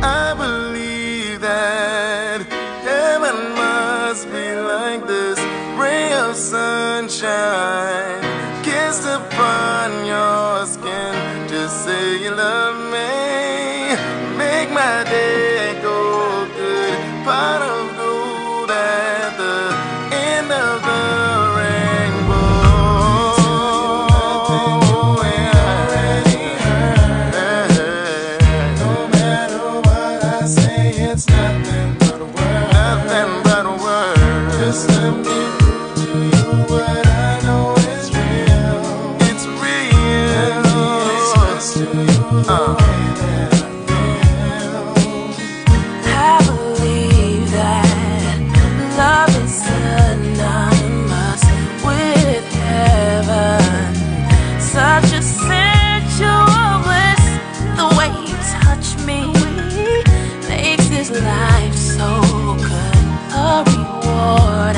I believe that heaven must be like this ray of sunshine kissed upon your skin. Just say you love me, make my day go good. Pot of gold at the end of the rainbow. It's nothing but a word. Nothing but a word. Just let me prove to you what I know is real. It's real. Let me express to you the way that I believe that love is synonymous with heaven. Such a sensual bliss. The way you touch me makes this life so good. A reward